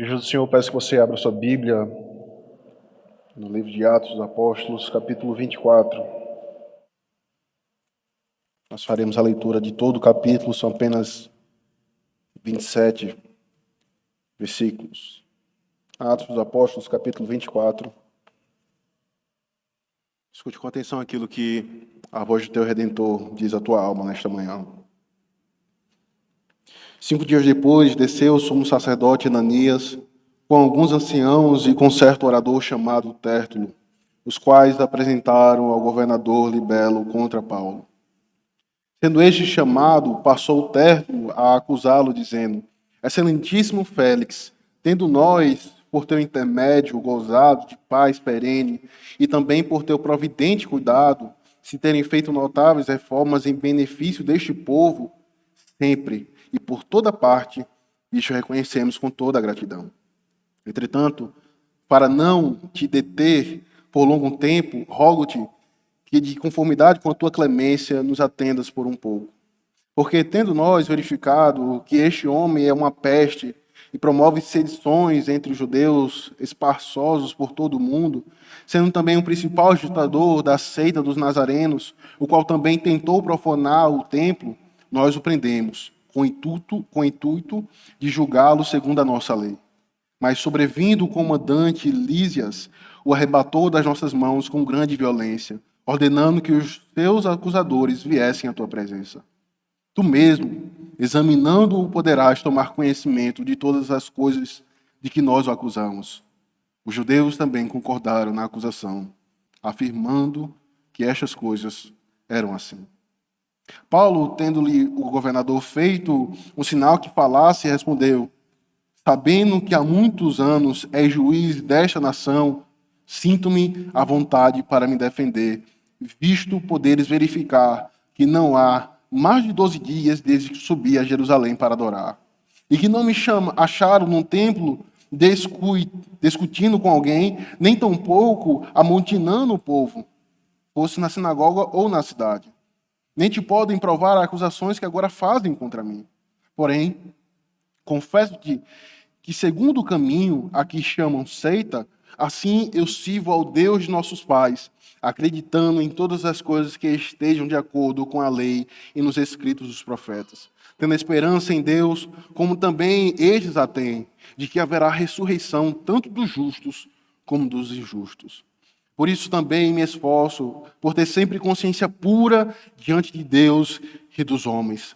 Igreja do Senhor, peço que você abra sua Bíblia no livro de Atos dos Apóstolos, capítulo 24. Nós faremos a leitura de todo o capítulo, são apenas 27 versículos. Atos dos Apóstolos, capítulo 24. Escute com atenção aquilo que a voz do teu Redentor diz à tua alma nesta manhã. 5 dias depois, desceu o sumo sacerdote Ananias com alguns anciãos e com certo orador chamado Tértulo, os quais apresentaram ao governador Libelo contra Paulo. Sendo este chamado, passou Tértulo a acusá-lo, dizendo: Excelentíssimo Félix, tendo nós, por teu intermédio, gozado de paz perene, e também por teu providente cuidado, se terem feito notáveis reformas em benefício deste povo, sempre e por toda parte, isto reconhecemos com toda a gratidão. Entretanto, para não te deter por longo tempo, rogo-te que, de conformidade com a tua clemência, nos atendas por um pouco. Porque, tendo nós verificado que este homem é uma peste e promove sedições entre os judeus espaçosos por todo o mundo, sendo também o principal agitador da seita dos nazarenos, o qual também tentou profanar o templo, nós o prendemos, com o intuito de julgá-lo segundo a nossa lei. Mas, sobrevindo o comandante Lísias, o arrebatou das nossas mãos com grande violência, ordenando que os seus acusadores viessem à tua presença. Tu mesmo, examinando-o, poderás tomar conhecimento de todas as coisas de que nós o acusamos. Os judeus também concordaram na acusação, afirmando que estas coisas eram assim. Paulo, tendo-lhe o governador feito um sinal que falasse, respondeu: Sabendo que há muitos anos és juiz desta nação, sinto-me à vontade para me defender, visto poderes verificar que não há mais de 12 dias desde que subi a Jerusalém para adorar, e que não me acharam num templo discutindo com alguém, nem tampouco amontinando o povo, fosse na sinagoga ou na cidade. Nem te podem provar acusações que agora fazem contra mim. Porém, confesso-te que, segundo o caminho a que chamam seita, assim eu sirvo ao Deus de nossos pais, acreditando em todas as coisas que estejam de acordo com a lei e nos escritos dos profetas, tendo esperança em Deus, como também estes a têm, de que haverá ressurreição tanto dos justos como dos injustos. Por isso também me esforço por ter sempre consciência pura diante de Deus e dos homens.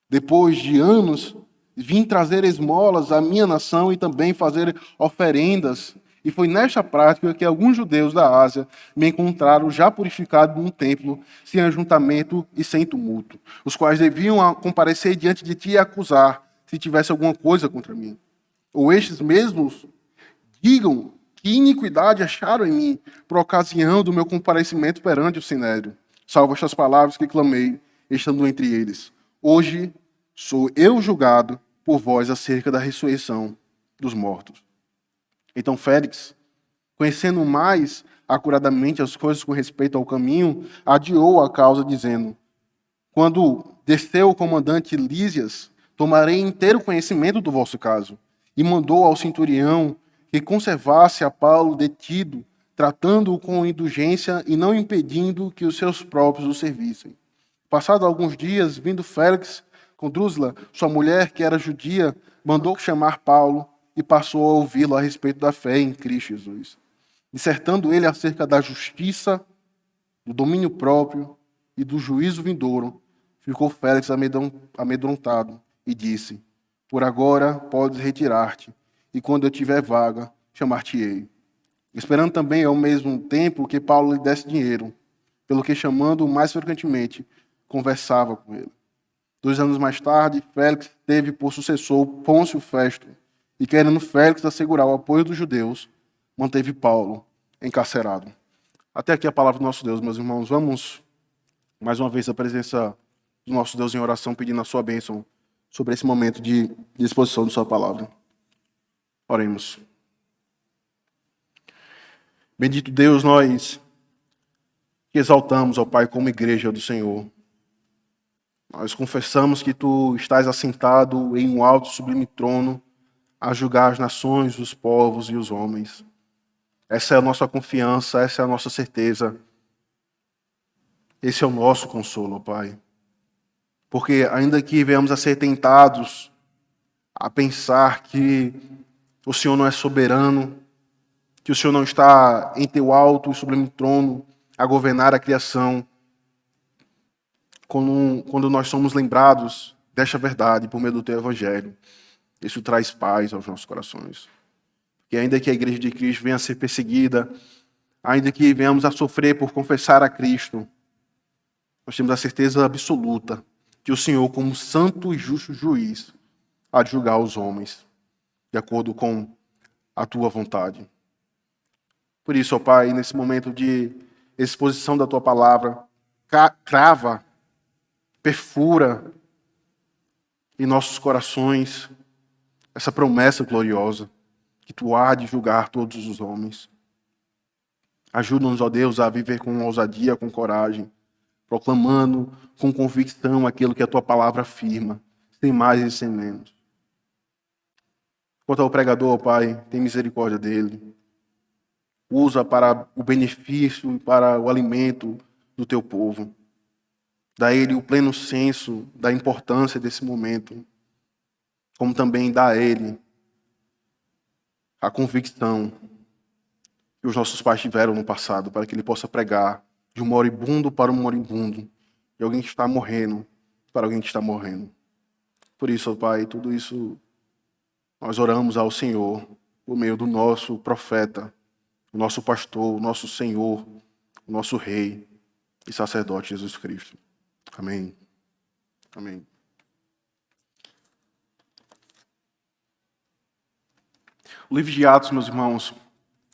Depois de anos, vim trazer esmolas à minha nação e também fazer oferendas. E foi nesta prática que alguns judeus da Ásia me encontraram já purificado num templo, sem ajuntamento e sem tumulto, os quais deviam comparecer diante de ti e acusar, se tivesse alguma coisa contra mim. Ou estes mesmos digam que iniquidade acharam em mim, por ocasião do meu comparecimento perante o Sinédrio, salvo estas palavras que clamei, estando entre eles. Hoje sou eu julgado por vós acerca da ressurreição dos mortos. Então Félix, conhecendo mais acuradamente as coisas com respeito ao caminho, adiou a causa, dizendo: Quando desceu o comandante Lísias, tomarei inteiro conhecimento do vosso caso. E mandou ao centurião que conservasse a Paulo detido, tratando-o com indulgência e não impedindo que os seus próprios o servissem. Passados alguns dias, vindo Félix com Drusila, sua mulher, que era judia, mandou chamar Paulo e passou a ouvi-lo a respeito da fé em Cristo Jesus. Dissertando ele acerca da justiça, do domínio próprio e do juízo vindouro, ficou Félix amedrontado e disse: Por agora podes retirar-te, e quando eu tiver vaga, chamar-te-ei. Esperando também ao mesmo tempo que Paulo lhe desse dinheiro, pelo que, chamando-o mais frequentemente, conversava com ele. 2 anos mais tarde, Félix teve por sucessor Pôncio Festo, e querendo Félix assegurar o apoio dos judeus, manteve Paulo encarcerado. Até aqui a palavra do nosso Deus, meus irmãos. Vamos, mais uma vez, à presença do nosso Deus em oração, pedindo a sua bênção sobre esse momento de exposição de sua palavra. Oremos. Bendito Deus, nós te exaltamos, ó Pai, como igreja do Senhor. Nós confessamos que Tu estás assentado em um alto e sublime trono, a julgar as nações, os povos e os homens. Essa é a nossa confiança, essa é a nossa certeza. Esse é o nosso consolo, Pai. Porque ainda que venhamos a ser tentados a pensar que o Senhor não é soberano, que o Senhor não está em teu alto e sublime trono a governar a criação, quando nós somos lembrados desta verdade por meio do teu evangelho, isso traz paz aos nossos corações. E ainda que a igreja de Cristo venha a ser perseguida, ainda que venhamos a sofrer por confessar a Cristo, nós temos a certeza absoluta que o Senhor, como santo e justo juiz, há de julgar os homens de acordo com a tua vontade. Por isso, ó Pai, nesse momento de exposição da tua palavra, crava, perfura em nossos corações essa promessa gloriosa que tu há de julgar todos os homens. Ajuda-nos, ó Deus, a viver com ousadia, com coragem, proclamando com convicção aquilo que a tua palavra afirma, sem mais e sem menos. Quanto ao pregador, ó Pai, tem misericórdia dele. Usa para o benefício e para o alimento do teu povo. Dá a ele o pleno senso da importância desse momento, como também dá a ele a convicção que os nossos pais tiveram no passado, para que ele possa pregar de um moribundo para um moribundo, de alguém que está morrendo para alguém que está morrendo. Por isso, ó Pai, tudo isso nós oramos ao Senhor por meio do nosso profeta, o nosso pastor, o nosso Senhor, o nosso Rei e sacerdote Jesus Cristo. Amém. Amém. O livro de Atos, meus irmãos,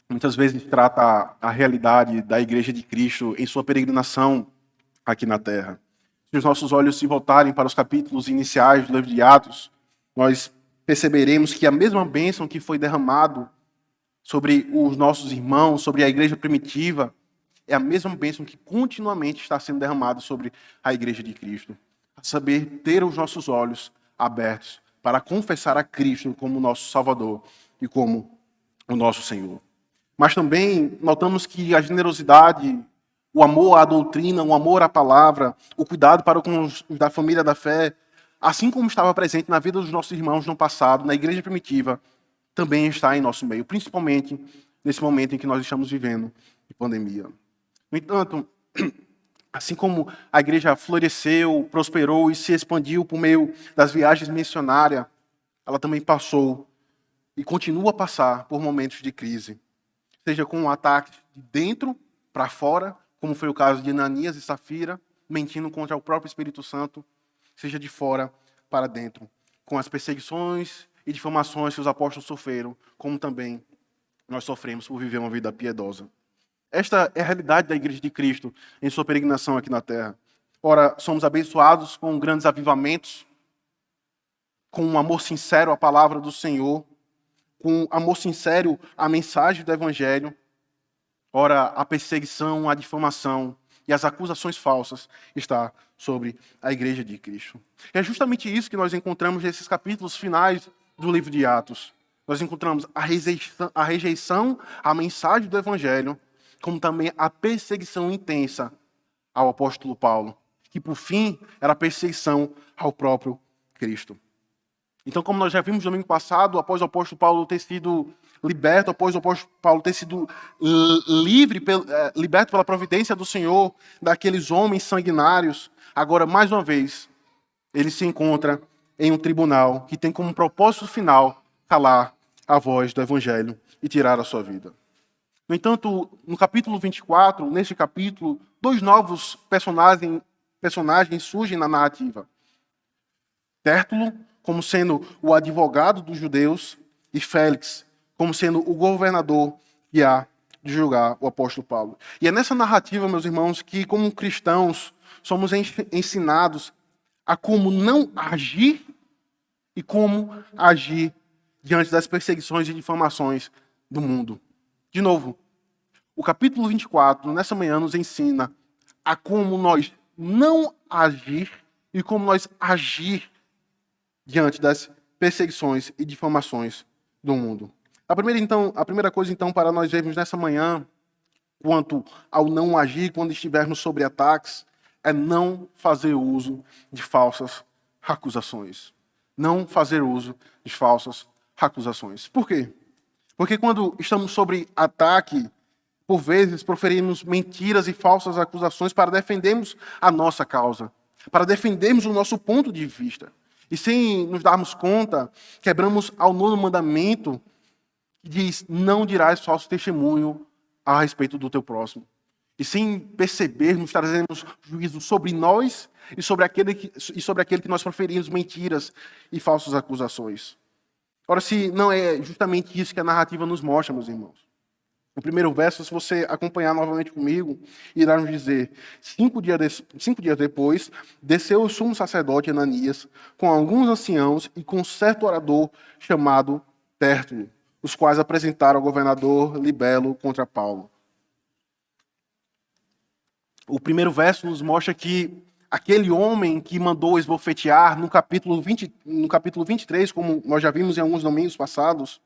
muitas vezes trata a realidade da Igreja de Cristo em sua peregrinação aqui na Terra. Se os nossos olhos se voltarem para os capítulos iniciais do livro de Atos, nós perceberemos que a mesma bênção que foi derramado sobre os nossos irmãos, sobre a igreja primitiva, é a mesma bênção que continuamente está sendo derramada sobre a igreja de Cristo. A saber, ter os nossos olhos abertos para confessar a Cristo como nosso Salvador e como o nosso Senhor. Mas também notamos que a generosidade, o amor à doutrina, o amor à palavra, o cuidado para com os da família da fé, assim como estava presente na vida dos nossos irmãos no passado, na igreja primitiva, também está em nosso meio, principalmente nesse momento em que nós estamos vivendo de pandemia. No entanto, assim como a igreja floresceu, prosperou e se expandiu por meio das viagens missionárias, ela também passou e continua a passar por momentos de crise, seja com um ataque de dentro para fora, como foi o caso de Ananias e Safira, mentindo contra o próprio Espírito Santo, seja de fora para dentro, com as perseguições e difamações que os apóstolos sofreram, como também nós sofremos por viver uma vida piedosa. Esta é a realidade da Igreja de Cristo em sua peregrinação aqui na Terra. Ora, somos abençoados com grandes avivamentos, com um amor sincero à palavra do Senhor, com amor sincero à mensagem do Evangelho. Ora, a perseguição, a difamação e as acusações falsas está sobre a Igreja de Cristo. É justamente isso que nós encontramos nesses capítulos finais do livro de Atos. Nós encontramos a rejeição à mensagem do Evangelho, como também a perseguição intensa ao apóstolo Paulo, que por fim era a perseguição ao próprio Cristo. Então, como nós já vimos no domingo passado, após o apóstolo Paulo ter sido liberto, após o apóstolo Paulo ter sido liberto pela providência do Senhor daqueles homens sanguinários, agora, mais uma vez, ele se encontra em um tribunal que tem como propósito final calar a voz do Evangelho e tirar a sua vida. No entanto, no capítulo 24, neste capítulo, dois novos personagens surgem na narrativa. Tértulo, como sendo o advogado dos judeus, e Félix, como sendo o governador que há de julgar o apóstolo Paulo. E é nessa narrativa, meus irmãos, que como cristãos somos ensinados a como não agir e como agir diante das perseguições e difamações do mundo. De novo, o capítulo 24, nessa manhã, nos ensina a como nós não agir e como nós agir diante das perseguições e difamações do mundo. A primeira coisa, então, para nós vermos nessa manhã, quanto ao não agir quando estivermos sobre ataques, é não fazer uso de falsas acusações. Não fazer uso de falsas acusações. Por quê? Porque quando estamos sobre ataque, por vezes proferimos mentiras e falsas acusações para defendermos a nossa causa, para defendermos o nosso ponto de vista. E sem nos darmos conta, quebramos ao 9º mandamento, que diz: não dirás falso testemunho a respeito do teu próximo. E sem percebermos, trazemos juízo sobre nós e sobre aquele que nós proferimos mentiras e falsas acusações. Ora, se não é justamente isso que a narrativa nos mostra, meus irmãos. No primeiro verso, se você acompanhar novamente comigo, irá nos dizer: 5 dias depois, desceu o sumo sacerdote Ananias com alguns anciãos e com certo orador chamado Tértulo, os quais apresentaram ao governador Libelo contra Paulo. O primeiro verso nos mostra que aquele homem que mandou esbofetear no capítulo 23, como nós já vimos em alguns domingos passados,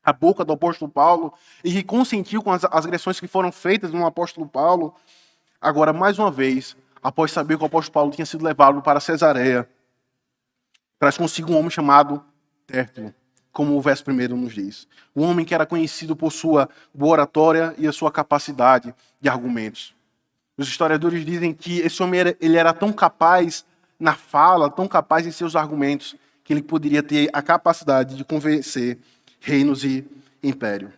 a boca do apóstolo Paulo, e que consentiu com as agressões que foram feitas no apóstolo Paulo, agora, mais uma vez, após saber que o apóstolo Paulo tinha sido levado para Cesareia, traz consigo um homem chamado Tértulo, como o verso 1 nos diz. Um homem que era conhecido por sua boa oratória e a sua capacidade de argumentos. Os historiadores dizem que esse homem ele era tão capaz na fala, tão capaz em seus argumentos, que ele poderia ter a capacidade de convencer reinos e império.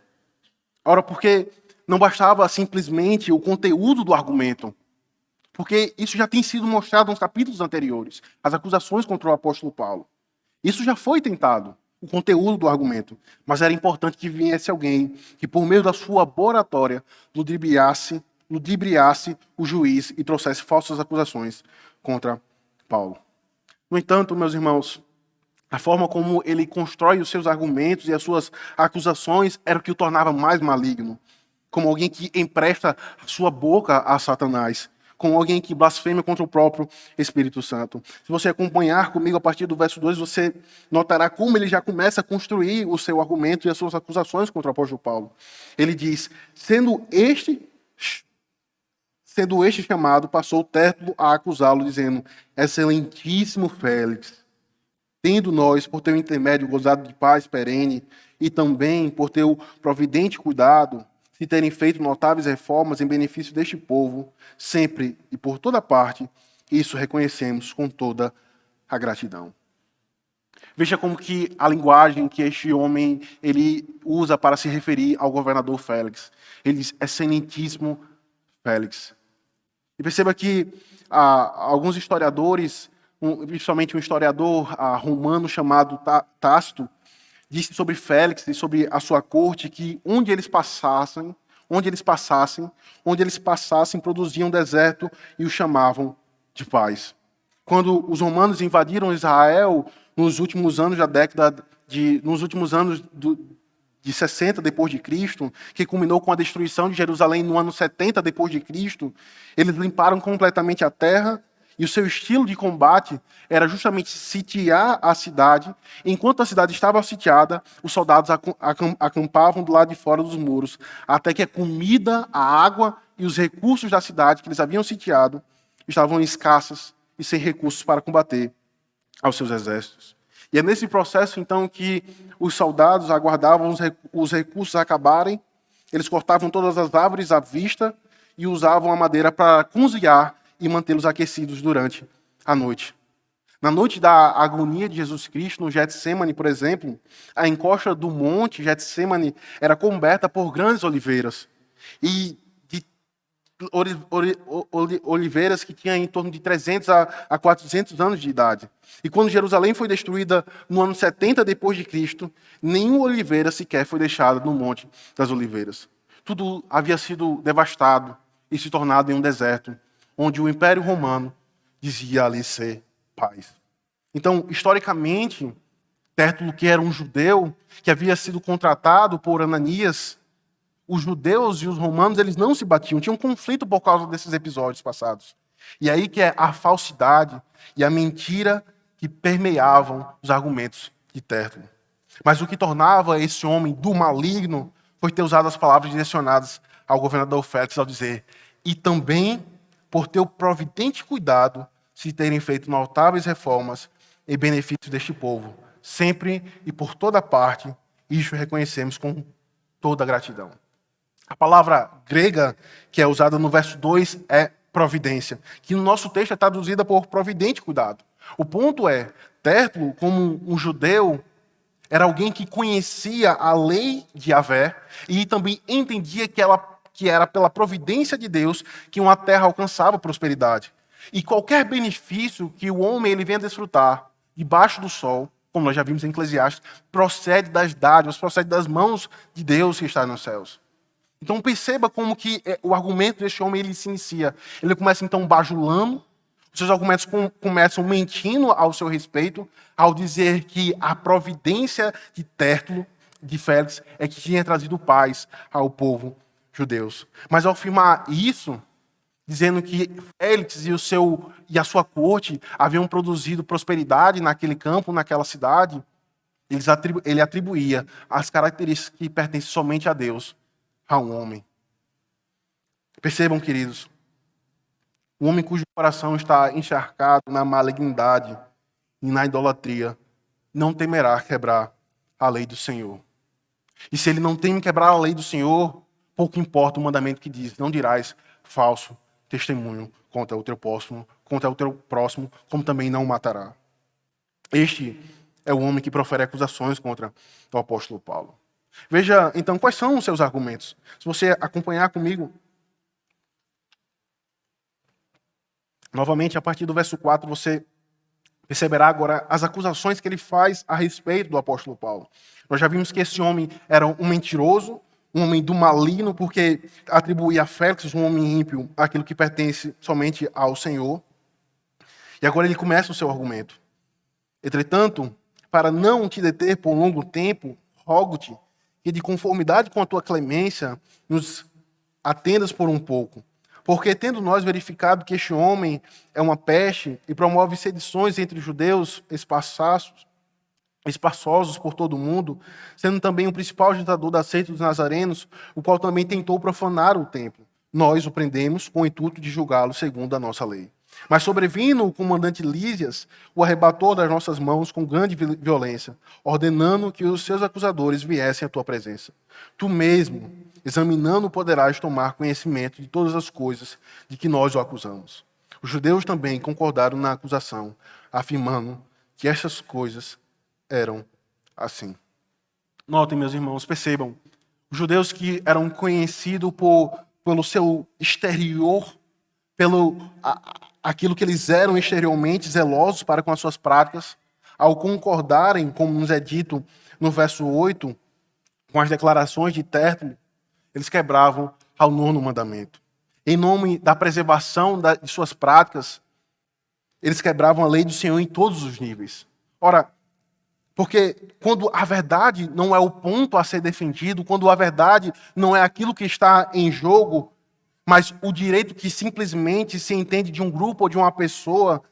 Ora, porque não bastava simplesmente o conteúdo do argumento, porque isso já tem sido mostrado nos capítulos anteriores, as acusações contra o apóstolo Paulo. Isso já foi tentado, o conteúdo do argumento, mas era importante que viesse alguém que, por meio da sua boa oratória, ludibriasse o juiz e trouxesse falsas acusações contra Paulo. No entanto, meus irmãos, a forma como ele constrói os seus argumentos e as suas acusações era o que o tornava mais maligno. Como alguém que empresta a sua boca a Satanás. Como alguém que blasfema contra o próprio Espírito Santo. Se você acompanhar comigo a partir do verso 2, você notará como ele já começa a construir o seu argumento e as suas acusações contra o apóstolo Paulo. Ele diz: sendo este chamado, passou Tértulo a acusá-lo, dizendo: excelentíssimo Félix, tendo nós, por teu intermédio, gozado de paz perene, e também por teu providente cuidado, se terem feito notáveis reformas em benefício deste povo, sempre e por toda parte, isso reconhecemos com toda a gratidão. Veja como que a linguagem que este homem ele usa para se referir ao governador Félix. Ele diz: excelentíssimo Félix. E perceba que alguns historiadores, principalmente um historiador romano chamado Tácito, disse sobre Félix e sobre a sua corte que onde eles passassem, produziam deserto e o chamavam de paz. Quando os romanos invadiram Israel nos últimos anos de 60 depois de Cristo, que culminou com a destruição de Jerusalém no ano 70 depois de Cristo, eles limparam completamente a terra. E o seu estilo de combate era justamente sitiar a cidade. Enquanto a cidade estava sitiada, os soldados acampavam do lado de fora dos muros, até que a comida, a água e os recursos da cidade que eles haviam sitiado estavam escassos e sem recursos para combater aos seus exércitos. E é nesse processo, então, que os soldados aguardavam os recursos acabarem, eles cortavam todas as árvores à vista e usavam a madeira para cozinhar e mantê-los aquecidos durante a noite. Na noite da agonia de Jesus Cristo, no Getsêmani, por exemplo, a encosta do monte Getsêmani era coberta por grandes oliveiras. E de oliveiras que tinham em torno de 300 a 400 anos de idade. E quando Jerusalém foi destruída no ano 70 depois de Cristo, nenhuma oliveira sequer foi deixada no Monte das Oliveiras. Tudo havia sido devastado e se tornado em um deserto, onde o Império Romano dizia ali ser paz. Então, historicamente, Tértulo, que era um judeu, que havia sido contratado por Ananias, os judeus e os romanos, eles não se batiam, tinham um conflito por causa desses episódios passados. E aí que é a falsidade e a mentira que permeavam os argumentos de Tértulo. Mas o que tornava esse homem do maligno foi ter usado as palavras direcionadas ao governador Félix ao dizer: e também por ter o providente cuidado se terem feito notáveis reformas em benefício deste povo, sempre e por toda parte, isto reconhecemos com toda a gratidão. A palavra grega que é usada no verso 2 é providência, que no nosso texto é traduzida por providente cuidado. O ponto é, Tértulo, como um judeu, era alguém que conhecia a lei de Yahvé e também entendia que era pela providência de Deus que uma terra alcançava prosperidade. E qualquer benefício que o homem ele venha desfrutar debaixo do sol, como nós já vimos em Eclesiastes, procede das dádivas, procede das mãos de Deus que está nos céus. Então perceba como que o argumento deste homem ele se inicia. Ele começa então bajulando, os seus argumentos começam mentindo ao seu respeito, ao dizer que a providência de Tértulo, de Félix, é que tinha trazido paz ao povo judeus. Mas ao afirmar isso, dizendo que Félix e a sua corte haviam produzido prosperidade naquele campo, naquela cidade, ele atribuía as características que pertencem somente a Deus a um homem. Percebam, queridos, o homem cujo coração está encharcado na malignidade e na idolatria não temerá quebrar a lei do Senhor. E se ele não teme quebrar a lei do Senhor, pouco importa o mandamento que diz: não dirás falso testemunho contra o teu próximo, como também não o matará. Este é o homem que profere acusações contra o apóstolo Paulo. Veja, então, quais são os seus argumentos. Se você acompanhar comigo, novamente, a partir do verso 4, você perceberá agora as acusações que ele faz a respeito do apóstolo Paulo. Nós já vimos que esse homem era um mentiroso, um homem do maligno, porque atribuía a Félix, um homem ímpio, aquilo que pertence somente ao Senhor. E agora ele começa o seu argumento. Entretanto, para não te deter por um longo tempo, rogo-te que, de conformidade com a tua clemência, nos atendas por um pouco. Porque, tendo nós verificado que este homem é uma peste e promove sedições entre os judeus espaçosos por todo o mundo, sendo também o principal agitador da seita dos nazarenos, o qual também tentou profanar o templo, nós o prendemos com o intuito de julgá-lo segundo a nossa lei. Mas sobrevindo o comandante Lísias, o arrebatou das nossas mãos com grande violência, ordenando que os seus acusadores viessem à tua presença. Tu mesmo, examinando, poderás tomar conhecimento de todas as coisas de que nós o acusamos. Os judeus também concordaram na acusação, afirmando que estas coisas eram assim. Notem, meus irmãos, percebam, os judeus que eram conhecidos pelo seu exterior, pelo aquilo que eles eram exteriormente zelosos para com as suas práticas, ao concordarem, como nos é dito no verso 8, com as declarações de Tértulo, eles quebravam ao 9º mandamento. Em nome da preservação de suas práticas, eles quebravam a lei do Senhor em todos os níveis. Ora, porque quando a verdade não é o ponto a ser defendido, quando a verdade não é aquilo que está em jogo, mas o direito que simplesmente se entende de um grupo ou de uma pessoa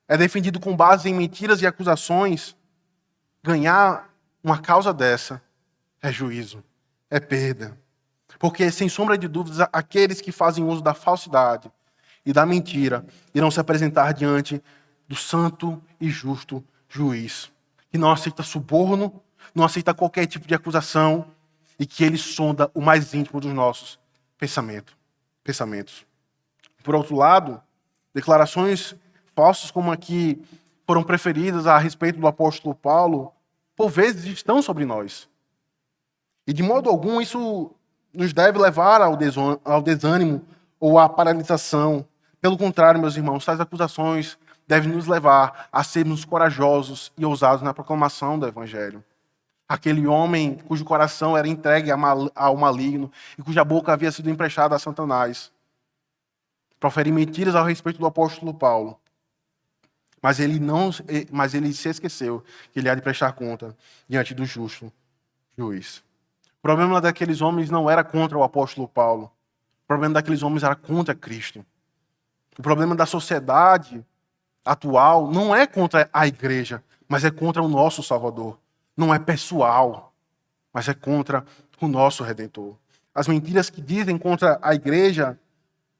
é defendido com base em mentiras e acusações, ganhar uma causa dessa é juízo, é perda. Porque, sem sombra de dúvidas, aqueles que fazem uso da falsidade e da mentira irão se apresentar diante do santo e justo juiz, que não aceita suborno, não aceita qualquer tipo de acusação e que ele sonda o mais íntimo dos nossos pensamentos. Por outro lado, declarações falsas como a que foram preferidas a respeito do apóstolo Paulo, por vezes estão sobre nós. E de modo algum isso nos deve levar ao desânimo ou à paralisação. Pelo contrário, meus irmãos, tais acusações devem nos levar a sermos corajosos e ousados na proclamação do Evangelho. Aquele homem cujo coração era entregue ao maligno e cuja boca havia sido emprestada a Satanás, proferiu mentiras ao respeito do apóstolo Paulo. Mas ele se esqueceu que ele há de prestar conta diante do justo juiz. O problema daqueles homens não era contra o apóstolo Paulo. O problema daqueles homens era contra Cristo. O problema da sociedade atual não é contra a igreja, mas é contra o nosso Salvador. não é pessoal, mas é contra o nosso Redentor. As mentiras que dizem contra a igreja,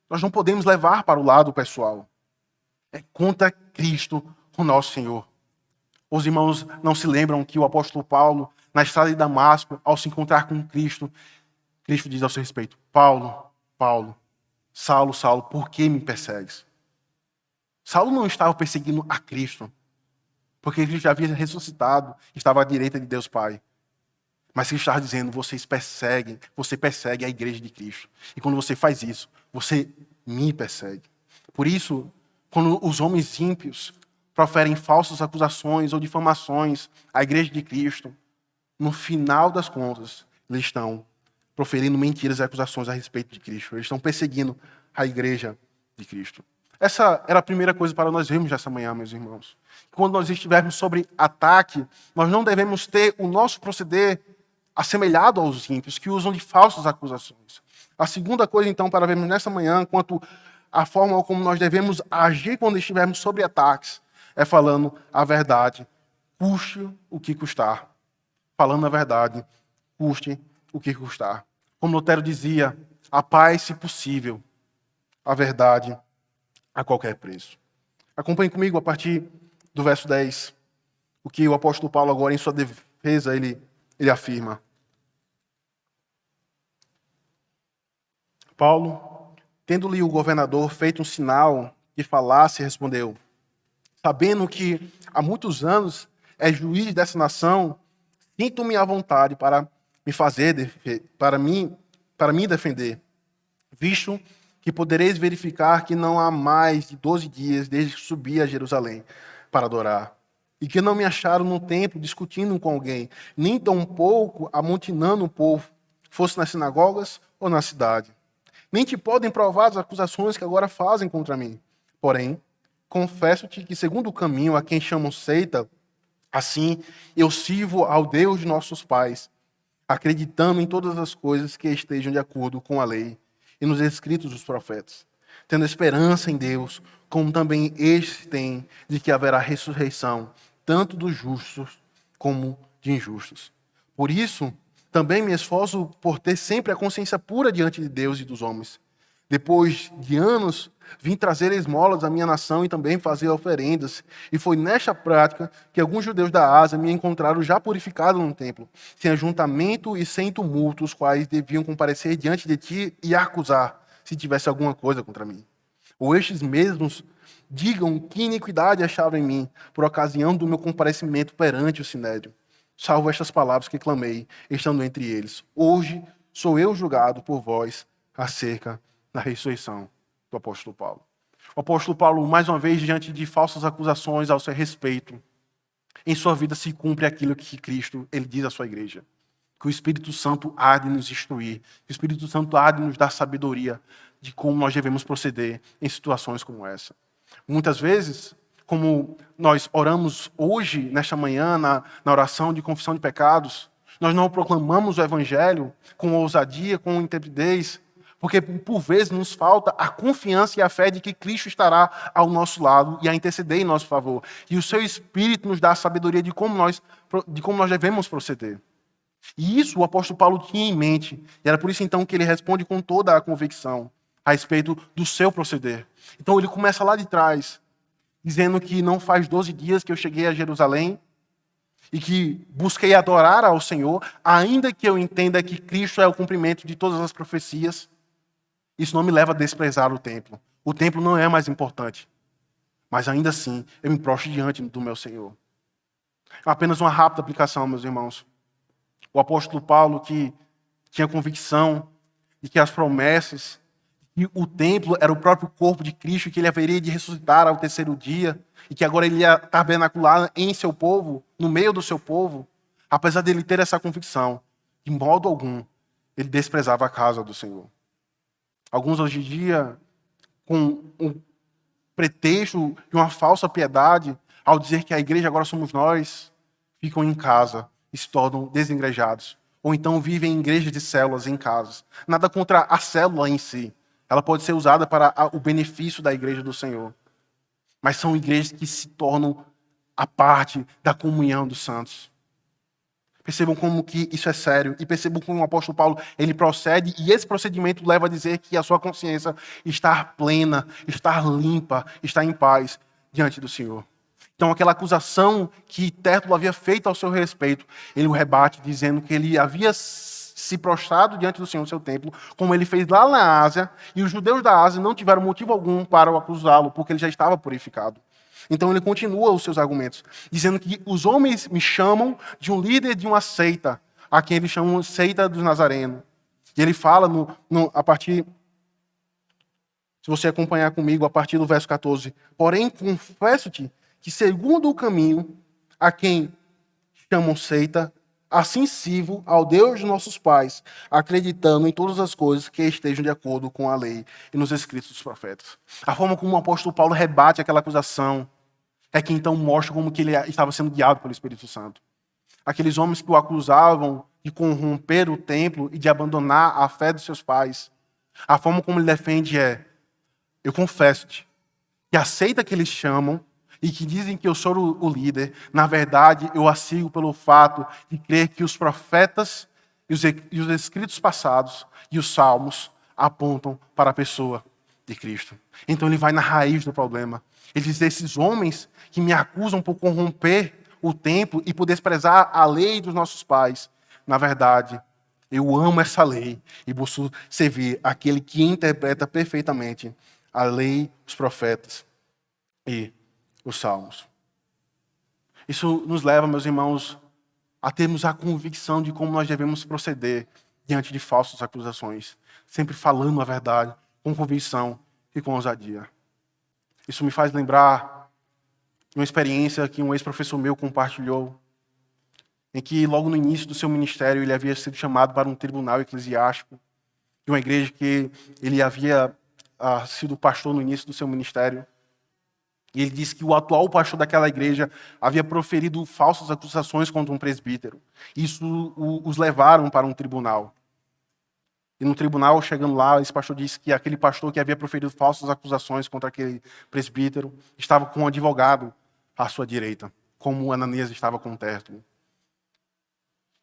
nós não podemos levar para o lado pessoal. É contra Cristo, o nosso Senhor. Os irmãos não se lembram que o apóstolo Paulo, na estrada de Damasco, ao se encontrar com Cristo, Cristo diz ao seu respeito: Paulo, Paulo, Saulo, Saulo, por que me persegues? Saulo não estava perseguindo a Cristo, porque ele já havia ressuscitado, estava à direita de Deus Pai. Mas ele estava dizendo: você persegue a igreja de Cristo. E quando você faz isso, você me persegue. Por isso, quando os homens ímpios proferem falsas acusações ou difamações à igreja de Cristo, no final das contas, eles estão proferindo mentiras e acusações a respeito de Cristo. Eles estão perseguindo a igreja de Cristo. Essa era a primeira coisa para nós vermos essa manhã, meus irmãos. Quando nós estivermos sobre ataque, nós não devemos ter o nosso proceder assemelhado aos ímpios, que usam de falsas acusações. A segunda coisa, então, para vermos nessa manhã, quanto à forma como nós devemos agir quando estivermos sobre ataques, é falando a verdade, custe o que custar. Falando a verdade, custe o que custar. Como Lutero dizia, a paz, se possível, a verdade a qualquer preço. Acompanhe comigo a partir do verso 10, o que o apóstolo Paulo agora, em sua defesa, ele afirma. Paulo, tendo-lhe o governador feito um sinal que falasse, respondeu: sabendo que há muitos anos é juiz dessa nação, sinto-me à vontade para me defender, visto que podereis verificar que não há mais de 12 dias desde que subi a Jerusalém para adorar, e que não me acharam no templo discutindo com alguém, nem tampouco amontinando o povo, fosse nas sinagogas ou na cidade. Nem te podem provar as acusações que agora fazem contra mim. Porém, confesso-te que, segundo o caminho a quem chamam seita, assim eu sirvo ao Deus de nossos pais, acreditando em todas as coisas que estejam de acordo com a lei e nos escritos dos profetas, tendo esperança em Deus, como também estes têm, de que haverá ressurreição, tanto dos justos como de injustos. Por isso, também me esforço por ter sempre a consciência pura diante de Deus e dos homens. Depois de anos, vim trazer esmolas à minha nação e também fazer oferendas. E foi nesta prática que alguns judeus da Ásia me encontraram já purificado no templo, sem ajuntamento e sem tumulto, os quais deviam comparecer diante de ti e acusar, se tivesse alguma coisa contra mim. Ou estes mesmos digam que iniquidade achavam em mim, por ocasião do meu comparecimento perante o sinédrio. Salvo estas palavras que clamei, estando entre eles: hoje sou eu julgado por vós acerca da ressurreição do apóstolo Paulo. O apóstolo Paulo, mais uma vez, diante de falsas acusações ao seu respeito, em sua vida se cumpre aquilo que Cristo ele diz à sua igreja: que o Espírito Santo há de nos instruir, que o Espírito Santo há de nos dar sabedoria de como nós devemos proceder em situações como essa. Muitas vezes, como nós oramos hoje, nesta manhã, na oração de confissão de pecados, nós não proclamamos o Evangelho com ousadia, com intrepidez, porque por vezes nos falta a confiança e a fé de que Cristo estará ao nosso lado e a interceder em nosso favor. E o seu Espírito nos dá a sabedoria de como nós devemos proceder. E isso o apóstolo Paulo tinha em mente. E era por isso então que ele responde com toda a convicção a respeito do seu proceder. Então ele começa lá de trás, dizendo que não faz 12 dias que eu cheguei a Jerusalém e que busquei adorar ao Senhor, ainda que eu entenda que Cristo é o cumprimento de todas as profecias. Isso não me leva a desprezar o templo. O templo não é mais importante. Mas ainda assim, eu me prostro diante do meu Senhor. Apenas uma rápida aplicação, meus irmãos. O apóstolo Paulo, que tinha convicção de que as promessas, que o templo era o próprio corpo de Cristo, que ele haveria de ressuscitar ao terceiro dia, e que agora ele ia tabernacular em seu povo, no meio do seu povo, apesar dele ter essa convicção, de modo algum, ele desprezava a casa do Senhor. Alguns hoje em dia, com um pretexto de uma falsa piedade, ao dizer que a igreja agora somos nós, ficam em casa e se tornam desengrejados. Ou então vivem em igrejas de células em casas. Nada contra a célula em si. Ela pode ser usada para o benefício da igreja do Senhor. Mas são igrejas que se tornam a parte da comunhão dos santos. Percebam como que isso é sério. E percebam como o apóstolo Paulo, ele procede, e esse procedimento leva a dizer que a sua consciência está plena, está limpa, está em paz diante do Senhor. Então, aquela acusação que Tértulo havia feito ao seu respeito, ele o rebate dizendo que ele havia se prostrado diante do Senhor no seu templo, como ele fez lá na Ásia, e os judeus da Ásia não tiveram motivo algum para o acusá-lo, porque ele já estava purificado. Então ele continua os seus argumentos, dizendo que os homens me chamam de um líder de uma seita, a quem eles chamam de seita dos Nazarenos. E ele fala a partir, se você acompanhar comigo, a partir do verso 14, porém confesso-te que segundo o caminho a quem chamam seita, assim sirvo ao Deus de nossos pais, acreditando em todas as coisas que estejam de acordo com a lei e nos escritos dos profetas. A forma como o apóstolo Paulo rebate aquela acusação é que então mostra como que ele estava sendo guiado pelo Espírito Santo. Aqueles homens que o acusavam de corromper o templo e de abandonar a fé dos seus pais, a forma como ele defende é: eu confesso-te que a seita que eles chamam e que dizem que eu sou o líder, na verdade, eu a sigo pelo fato de crer que os profetas e os escritos passados e os salmos apontam para a pessoa de Cristo. Então ele vai na raiz do problema. Ele diz: esses homens que me acusam por corromper o templo e por desprezar a lei dos nossos pais, na verdade, eu amo essa lei e busco servir aquele que interpreta perfeitamente a lei, os profetas e os salmos. Isso nos leva, meus irmãos, a termos a convicção de como nós devemos proceder diante de falsas acusações, sempre falando a verdade, com convicção e com ousadia. Isso me faz lembrar de uma experiência que um ex-professor meu compartilhou, em que logo no início do seu ministério ele havia sido chamado para um tribunal eclesiástico de uma igreja que ele havia sido pastor no início do seu ministério. E ele disse que o atual pastor daquela igreja havia proferido falsas acusações contra um presbítero. Isso os levaram para um tribunal. E no tribunal, chegando lá, esse pastor disse que aquele pastor que havia proferido falsas acusações contra aquele presbítero estava com um advogado à sua direita, como Ananias estava com Tértulo.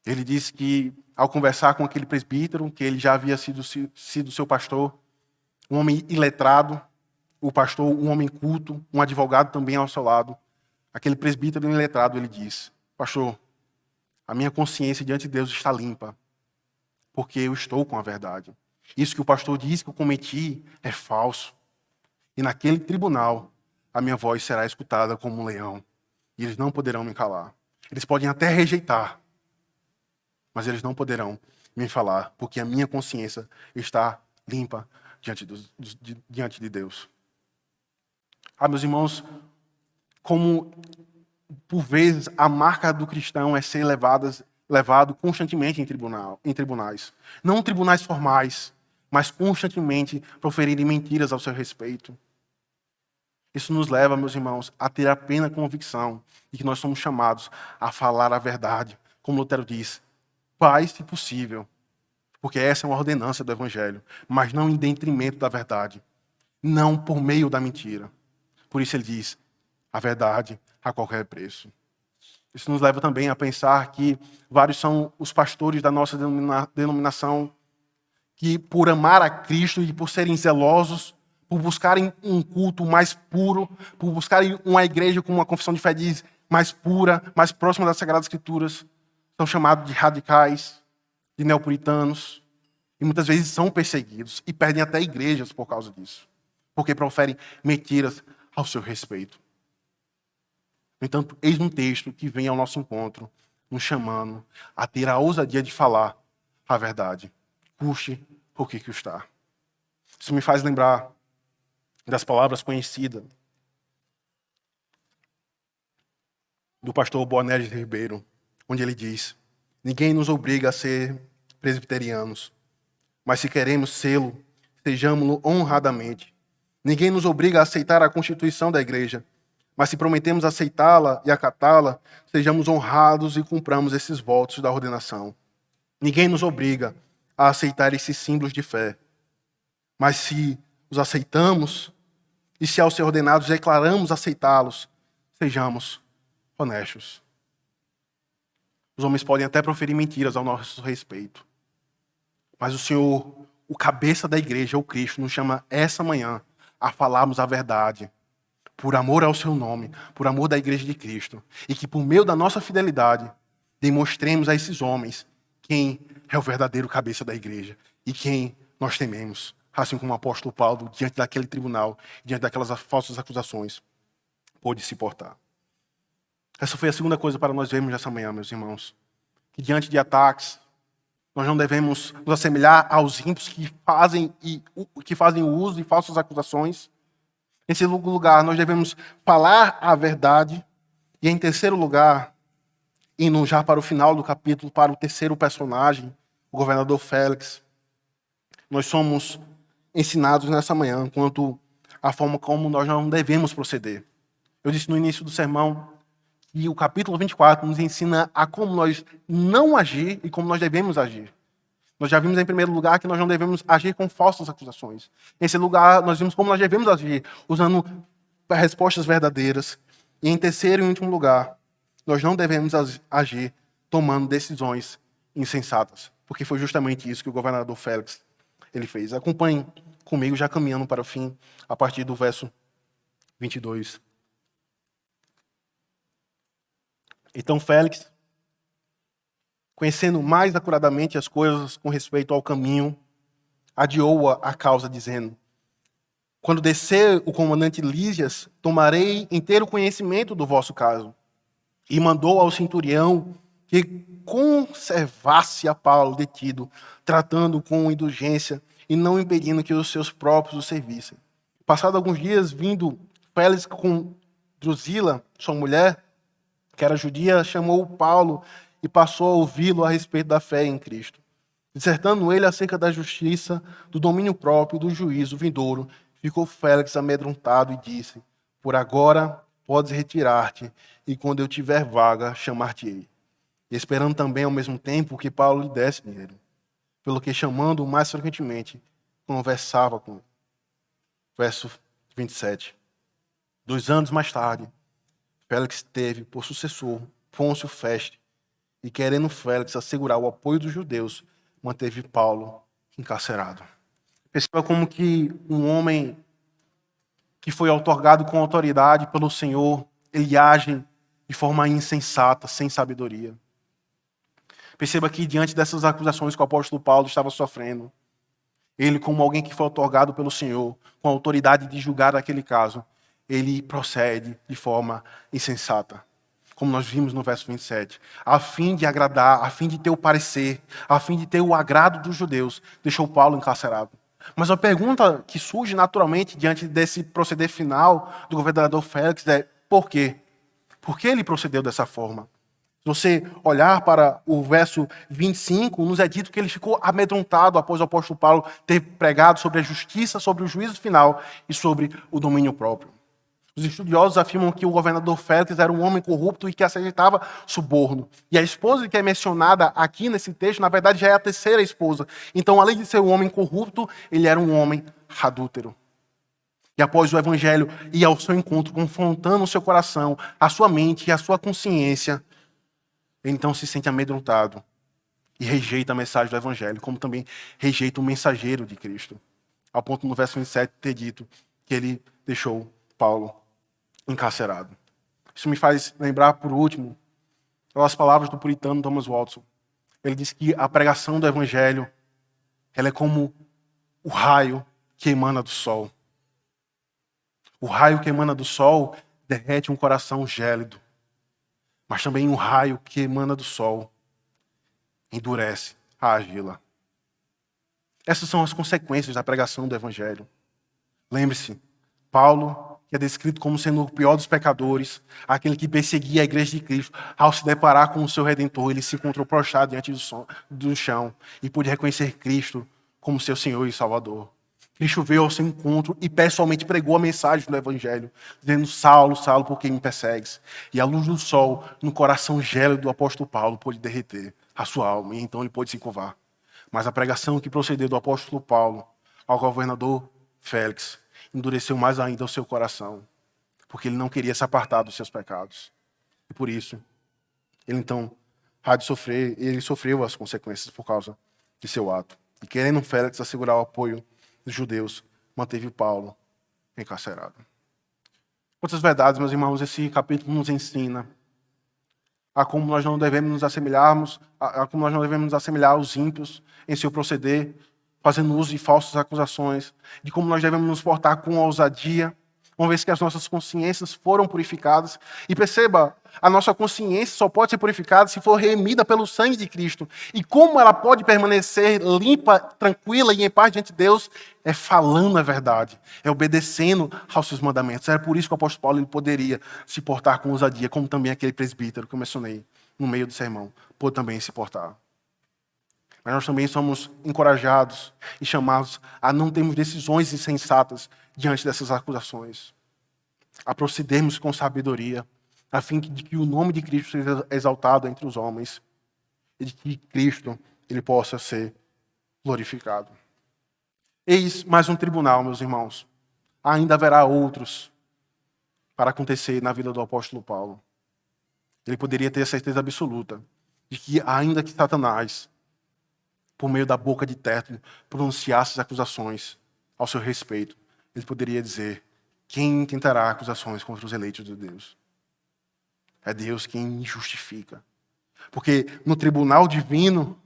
Ele disse que, ao conversar com aquele presbítero, que ele já havia sido seu pastor, um homem iletrado, o pastor, um homem culto, um advogado também ao seu lado, aquele presbítero iletrado, ele diz: pastor, a minha consciência diante de Deus está limpa, porque eu estou com a verdade. Isso que o pastor diz que eu cometi é falso. E naquele tribunal, a minha voz será escutada como um leão. E eles não poderão me calar. Eles podem até rejeitar, mas eles não poderão me falar, porque a minha consciência está limpa diante de Deus. Meus irmãos, como por vezes a marca do cristão é ser levado constantemente em tribunais. Não tribunais formais, mas constantemente proferirem mentiras ao seu respeito. Isso nos leva, meus irmãos, a ter a plena convicção de que nós somos chamados a falar a verdade. Como Lutero diz: paz, se possível, porque essa é uma ordenança do Evangelho, mas não em detrimento da verdade, não por meio da mentira. Por isso ele diz: a verdade a qualquer preço. Isso nos leva também a pensar que vários são os pastores da nossa denominação que, por amar a Cristo e por serem zelosos, por buscarem um culto mais puro, por buscarem uma igreja com uma confissão de fé diz, mais pura, mais próxima das Sagradas Escrituras, são chamados de radicais, de neopuritanos, e muitas vezes são perseguidos e perdem até igrejas por causa disso, porque proferem mentiras ao seu respeito. No entanto, eis um texto que vem ao nosso encontro, nos chamando a ter a ousadia de falar a verdade, custe o que custar. Isso me faz lembrar das palavras conhecidas do pastor Boanerges Ribeiro, onde ele diz: ninguém nos obriga a ser presbiterianos, mas se queremos sê-lo, sejamo-lo honradamente. Ninguém nos obriga a aceitar a constituição da igreja, mas se prometemos aceitá-la e acatá-la, sejamos honrados e cumpramos esses votos da ordenação. Ninguém nos obriga a aceitar esses símbolos de fé, mas se os aceitamos e se aos ser ordenados declaramos aceitá-los, sejamos honestos. Os homens podem até proferir mentiras ao nosso respeito. Mas o Senhor, o cabeça da igreja, o Cristo, nos chama essa manhã a falarmos a verdade. Por amor ao seu nome, por amor da igreja de Cristo. E que por meio da nossa fidelidade, demonstremos a esses homens quem é o verdadeiro cabeça da igreja. E quem nós tememos. Assim como o apóstolo Paulo, diante daquele tribunal, diante daquelas falsas acusações, pôde se portar. Essa foi a segunda coisa para nós vermos nessa manhã, meus irmãos. Que diante de ataques, nós não devemos nos assemelhar aos ímpios que fazem o uso de falsas acusações. Em segundo lugar, nós devemos falar a verdade. E em terceiro lugar, indo já para o final do capítulo, para o terceiro personagem, o governador Félix, nós somos ensinados nessa manhã quanto à forma como nós não devemos proceder. Eu disse no início do sermão que o capítulo 24 nos ensina a como nós não agir e como nós devemos agir. Nós já vimos em primeiro lugar que nós não devemos agir com falsas acusações. Em segundo lugar, nós vimos como nós devemos agir, usando respostas verdadeiras. E em terceiro e último lugar, nós não devemos agir tomando decisões insensatas. Porque foi justamente isso que o governador Félix ele fez. Acompanhe comigo, já caminhando para o fim, a partir do verso 22. Então Félix, conhecendo mais acuradamente as coisas com respeito ao caminho, adiou a causa, dizendo: quando descer o comandante Lísias, tomarei inteiro conhecimento do vosso caso. E mandou ao centurião que conservasse a Paulo detido, tratando com indulgência e não impedindo que os seus próprios o servissem. Passado alguns dias, vindo Félix com Drusila, sua mulher, que era judia, chamou Paulo e passou a ouvi-lo a respeito da fé em Cristo. Dissertando ele acerca da justiça, do domínio próprio e do juízo vindouro, ficou Félix amedrontado e disse: por agora podes retirar-te, e quando eu tiver vaga, chamar-te-ei. E esperando também ao mesmo tempo que Paulo lhe desse dinheiro, pelo que chamando-o mais frequentemente, conversava com ele. Verso 27. 2 anos mais tarde, Félix teve por sucessor Pôncio Festo, e querendo Félix assegurar o apoio dos judeus, manteve Paulo encarcerado. Perceba como que um homem que foi outorgado com autoridade pelo Senhor, ele age de forma insensata, sem sabedoria. Perceba que diante dessas acusações que o apóstolo Paulo estava sofrendo, ele, como alguém que foi outorgado pelo Senhor, com a autoridade de julgar aquele caso, ele procede de forma insensata. Como nós vimos no verso 27, a fim de agradar, a fim de ter o parecer, a fim de ter o agrado dos judeus, deixou Paulo encarcerado. Mas a pergunta que surge naturalmente diante desse proceder final do governador Félix é: por quê? Por que ele procedeu dessa forma? Se você olhar para o verso 25, nos é dito que ele ficou amedrontado após o apóstolo Paulo ter pregado sobre a justiça, sobre o juízo final e sobre o domínio próprio. Os estudiosos afirmam que o governador Félix era um homem corrupto e que aceitava suborno. E a esposa que é mencionada aqui nesse texto, na verdade, já é a terceira esposa. Então, além de ser um homem corrupto, ele era um homem adúltero. E após o evangelho ir ao seu encontro, confrontando o seu coração, a sua mente e a sua consciência, ele então se sente amedrontado e rejeita a mensagem do evangelho, como também rejeita o mensageiro de Cristo. Ao ponto no verso 27 ter dito que ele deixou Paulo encarcerado. Isso me faz lembrar, por último, as palavras do puritano Thomas Watson. Ele diz que a pregação do evangelho, ela é como o raio que emana do sol. O raio que emana do sol derrete um coração gélido, mas também o raio que emana do sol endurece a argila. Essas são as consequências da pregação do evangelho. Lembre-se, Paulo, que é descrito como sendo o pior dos pecadores, aquele que perseguia a igreja de Cristo, ao se deparar com o seu Redentor, ele se encontrou prostrado diante do chão e pôde reconhecer Cristo como seu Senhor e Salvador. Cristo veio ao seu encontro e pessoalmente pregou a mensagem do Evangelho, dizendo: Saulo, Saulo, por que me persegues? E a luz do sol, no coração gélido do apóstolo Paulo, pôde derreter a sua alma, e então ele pôde se curvar. Mas a pregação que procedeu do apóstolo Paulo ao governador Félix endureceu mais ainda o seu coração, porque ele não queria se apartar dos seus pecados. E por isso, ele então há de sofrer, ele sofreu as consequências por causa de seu ato. E querendo Félix assegurar o apoio dos judeus, manteve Paulo encarcerado. Quantas verdades, meus irmãos, esse capítulo nos ensina a como nós não devemos nos assemelharmos, a como nós não devemos nos assemelhar aos ímpios em seu proceder, fazendo uso de falsas acusações, de como nós devemos nos portar com ousadia, uma vez que as nossas consciências foram purificadas. E perceba, a nossa consciência só pode ser purificada se for remida pelo sangue de Cristo. E como ela pode permanecer limpa, tranquila e em paz diante de Deus? É falando a verdade, é obedecendo aos seus mandamentos. Era por isso que o apóstolo Paulo ele poderia se portar com ousadia, como também aquele presbítero que eu mencionei no meio do sermão, pôde também se portar. Mas nós também somos encorajados e chamados a não termos decisões insensatas diante dessas acusações. A procedermos com sabedoria, a fim de que o nome de Cristo seja exaltado entre os homens e de que Cristo ele possa ser glorificado. Eis mais um tribunal, meus irmãos. Ainda haverá outros para acontecer na vida do apóstolo Paulo. Ele poderia ter a certeza absoluta de que, ainda que Satanás, por meio da boca de Tértulo, pronunciasse as acusações ao seu respeito, ele poderia dizer: quem intentará acusações contra os eleitos de Deus? É Deus quem justifica. Porque no tribunal divino,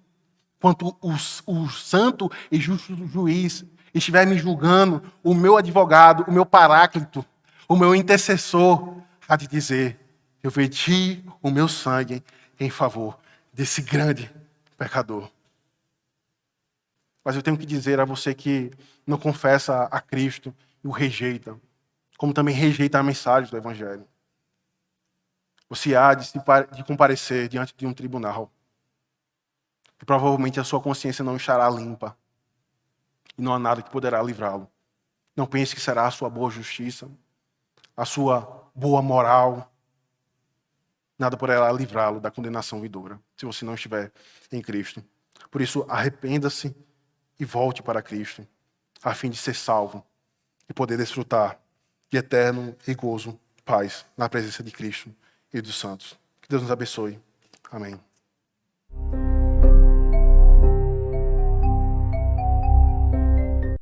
quando o santo e justo juiz estiver me julgando, o meu advogado, o meu paráclito, o meu intercessor, há de dizer: eu verti o meu sangue em favor desse grande pecador. Mas eu tenho que dizer a você que não confessa a Cristo e o rejeita, como também rejeita a mensagem do Evangelho. Você há de comparecer diante de um tribunal. E provavelmente a sua consciência não estará limpa. E não há nada que poderá livrá-lo. Não pense que será a sua boa justiça, a sua boa moral. Nada poderá livrá-lo da condenação vindoura, se você não estiver em Cristo. Por isso, arrependa-se e volte para Cristo, a fim de ser salvo e poder desfrutar de eterno e gozo, paz, na presença de Cristo e dos santos. Que Deus nos abençoe. Amém.